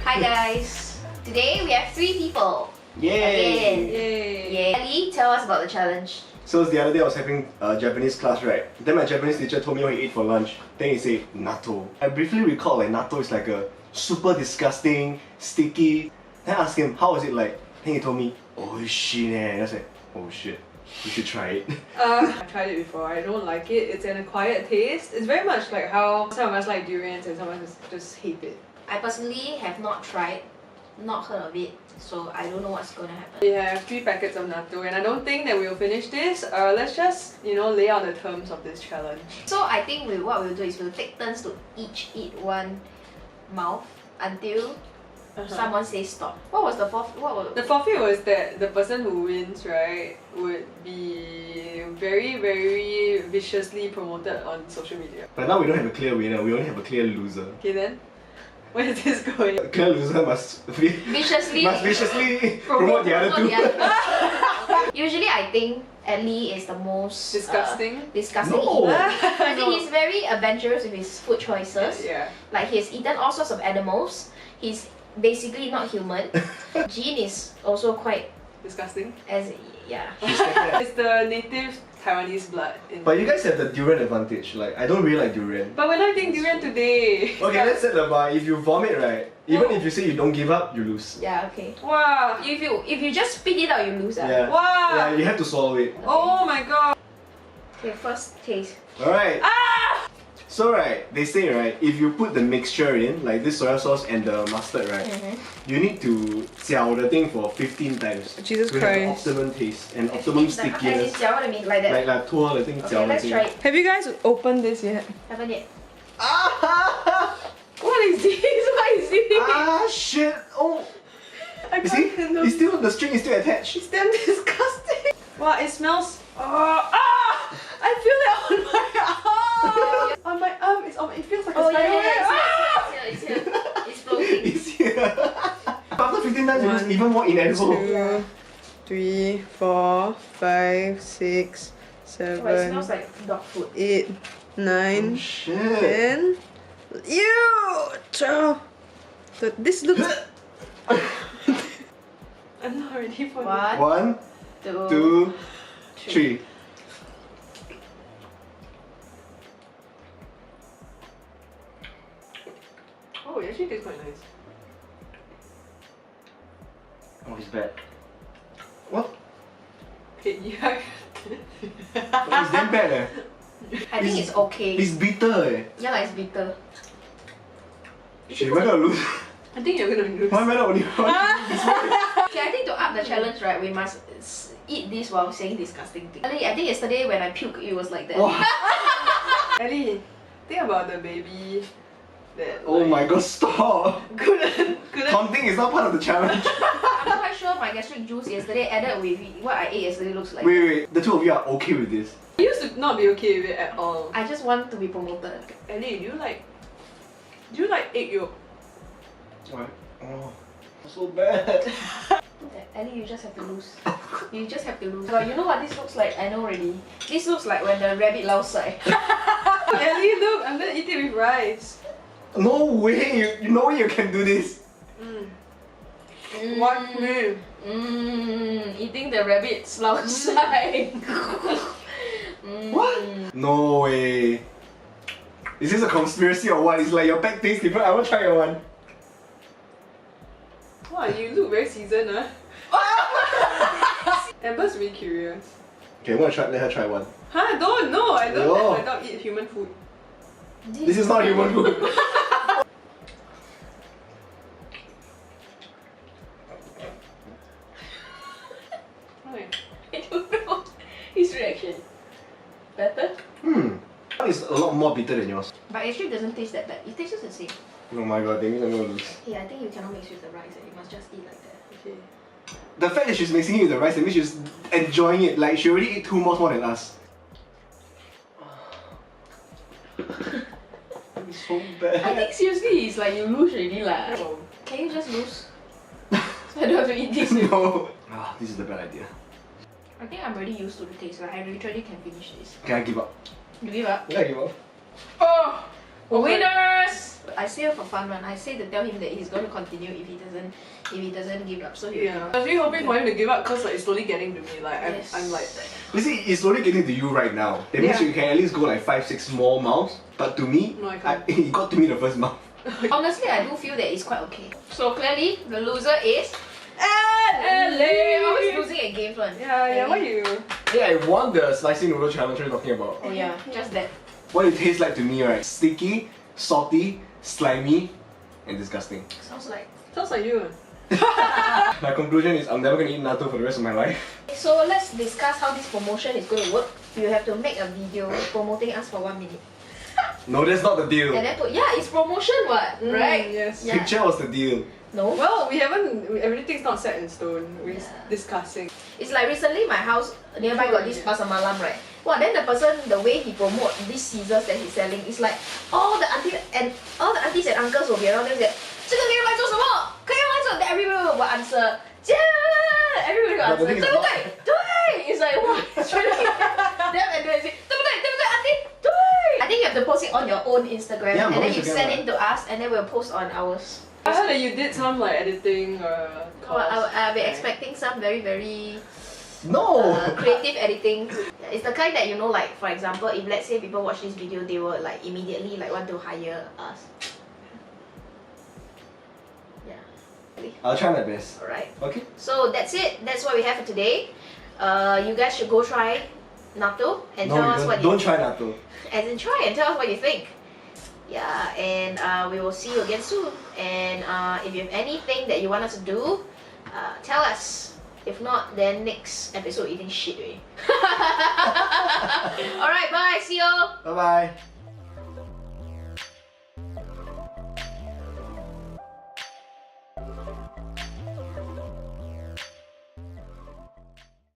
Hi guys! Today we have 3 people. Yay! Again. Yay! Ali, tell us about the challenge. So the other day I was having Japanese class, right? Then my Japanese teacher told me what he ate for lunch. Then he said, natto. I briefly recall like natto is like a super disgusting, sticky. Then I asked him, how was it like? Then he told me, oh shit. And I was like, oh shit, you should try it. I've tried it before. I don't like it. It's an acquired taste. It's very much like how some of us like durians and some of us just hate it. I personally have not tried, not heard of it, so I don't know what's gonna happen. We have 3 packets of natto and I don't think that we'll finish this. Let's just, lay out the terms of this challenge. So I think what we'll do is we'll take turns to each eat one mouth until someone says stop. What was the fourth? The forfeit was that the person who wins, right, would be very, very viciously promoted on social media. But now we don't have a clear winner, we only have a clear loser. Okay then, where is this going? A clear loser must viciously promote the other two. Usually I think Ellie is the most Disgusting? disgusting No. eater. I think he's very adventurous with his food choices. Yeah. Like he's eaten all sorts of animals. He's basically not human. Jean is also quite Disgusting. It's the native Taiwanese blood. But you guys have the durian advantage. Like, I don't really like durian. But we're not eating durian today. Okay, let's set the bar. If you vomit, right, even if you say you don't give up, you lose. yeah, okay. Wow. If you just spit it out, you lose. Yeah. Wow. Yeah, you have to swallow it. Oh my god. Okay, first taste. Alright. Ah! So right, they say right, if you put the mixture in, like this soya sauce and the mustard, right, you need to 搅 the thing for 15 times. Jesus to Christ. have optimum taste and optimum stickiness. What I mean, like that. Like 拖 the thing, 搅 Okay, the let's thing. try it. Have you guys opened this yet? Haven't yet. Ah! What is this? What is this? Ah shit! Oh! I You see? handle It's still, the string is still attached. It's damn disgusting. Wow, it smells. I feel it on my arm. On my arm, it feels like a spider web. It's here. It's floating. It's here. After 15 times, it was even more inedible. 2, 3, 4, 5, 6, Oh, it 7, smells like dog food. 8, 9, Oh shit. 10. Ew! 12. This looks. I'm not ready for this. 1, 2, 3. Oh, it actually tastes quite nice. Oh, it's bad. What? Okay, yeah. Oh, it's damn bad eh. I think it's okay. It's bitter eh. Yeah, like it's bitter. Shit, am I gonna lose? I think you're gonna lose. Why am I not only one? Okay, I think to up the challenge, right, we must eat this while saying disgusting things. I think yesterday when I puked, it was like that. Ellie, think about the baby that. Oh my god, stop! Couldn't. Taunting is not part of the challenge. I'm not quite sure my gastric juice yesterday added with what I ate yesterday looks like. Wait, the two of you are okay with this? I used to not be okay with it at all. I just want to be promoted. Ellie, do you like egg yolk? What? Oh, so bad. Ellie, you just have to lose. You just have to lose. But you know what this looks like? I know already. This looks like when the rabbit lao sai. Ellie, look, I'm gonna eat it with rice. No way! You know you can do this. Watch me. Eating the rabbit's lao sai. What? No way. Is this a conspiracy or what? It's like your pet tastes different. I want to try your one. Wow, you look very seasoned, huh? Amber's really curious. Okay, I'm gonna try. Let her try one. Huh? Don't, no, I don't Yo. let my dog eat human food. This is not human food. Why? I don't know his reaction. Better? Mine is a lot more bitter than yours. But actually it doesn't taste that bad. It tastes the same. Oh my god, that means I'm gonna lose. Yeah, I think you cannot mix with the rice. You must just eat like that. Okay. The fact that she's mixing it with the rice, that means she's enjoying it. Like, she already ate 2 more than us. It's so bad. I think seriously it's like you lose already lah. Oh. Can you just lose? So I don't have to eat this. No. Ah, this is the bad idea. I think I'm already used to the taste. Like I literally can finish this. Can I give up? You give up? Yeah, I give up. Oh! Winners! I say it for fun one. I say to tell him that he's going to continue if he doesn't give up. So yeah, I was really hoping for him to give up because like it's slowly getting to me. Like Yes. I'm like. You see, it's slowly getting to you right now. That means Yeah. you can at least go like 5-6 more mouths. But to me, No, I can't. it got to me the first month. honestly, I do feel that it's quite okay. So clearly, the loser is LA. always losing at games one. Yeah, why you? Yeah, I won the spicy noodle challenge we're talking about. Oh yeah, just that. What it tastes like to me, right? Sticky, salty, slimy, and disgusting. Sounds like. Sounds like you. My conclusion is I'm never gonna eat natto for the rest of my life. So let's discuss how this promotion is going to work. You have to make a video promoting us for 1 minute. No, that's not the deal. And then put, yeah, it's promotion what, right? Yes. Yeah. Picture was the deal. No. Well, everything's not set in stone. We're discussing. It's like recently my house nearby got this pasar malam, right? Well, then the person, the way he promote these scissors that he's selling, is like all the aunties and uncles will be around them say, 这个可以用来做什么？可以用来做 Then everybody will answer, yeah! Everybody will But the answer, thing is 对不对？对! It's like, wow, it's really damn and they say, 对不对？对不对，auntie？对! I think you have to post it on your own Instagram, Yeah, and then my you Instagram, send right. it to us, and then we'll post on ours. I heard that you did some like editing Well, I'll be expecting some very, very No! creative editing. It's the kind that, you know, like for example, if let's say people watch this video, they will like immediately like want to hire us. Yeah. I'll try my best. Alright. Okay? So that's it. That's what we have for today. You guys should go try natto and tell us what you don't try natto. As in try and tell us what you think. Yeah, and we will see you again soon. And if you have anything that you want us to do, tell us. If not, then next episode eating shit already. Alright, bye. See you. Bye bye.